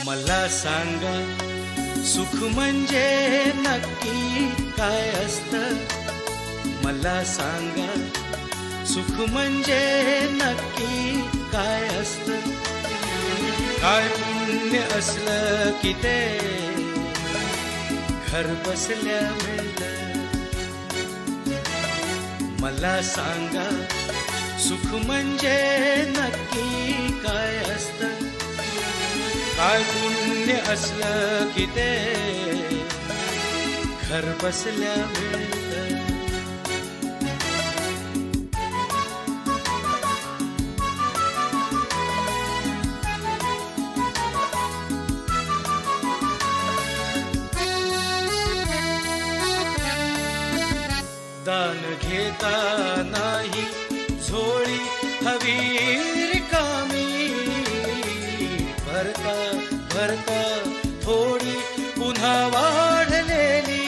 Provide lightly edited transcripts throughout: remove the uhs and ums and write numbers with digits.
मला सांगा सुख म्हणजे नक्की काय असतं? मला सांगा सुख म्हणजे नक्की काय असतं? काय पुण्य असलं की ते घर बसल्या मिळतं. मला सांगा सुख म्हणजे नक्की काय असतं? काय पुण्य असलं की ते घर बसल्या मिळतं. दान घेता नाही झोळी हवी रिकामी, भरता भरता थोडी पुन्हा वाढलेली.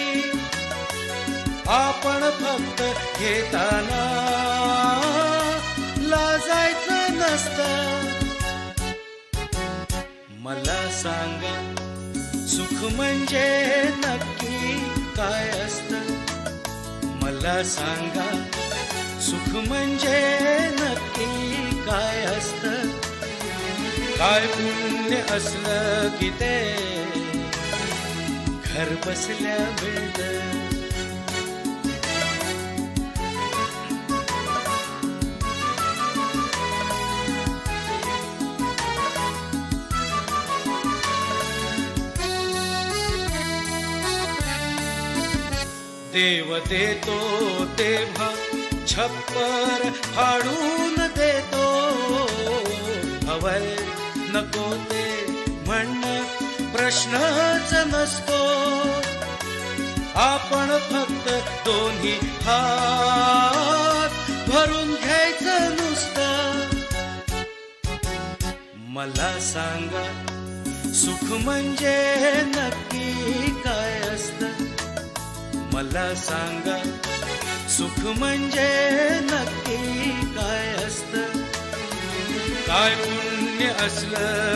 आपण फक्त घेताना लाजायचं नसतं. मला सांगा सुख म्हणजे नक्की काय असतं? मला सांगा सुख म्हणजे नक्की काय असतं? काय पुण्य असलं की ते घर बसल्या मिळतं. देव देतो तेव्हा छप्पर फाडून देतो. हवय नको ते म्हणणं प्रश्नच नसतो. आपण फक्त दोन्ही हात भरून घ्यायचं नुसतं. मला सांगा सुख म्हणजे नक्की काय असतं? मला सांगा सुख म्हणजे नक्की काय असतं? काय पुण्य असलं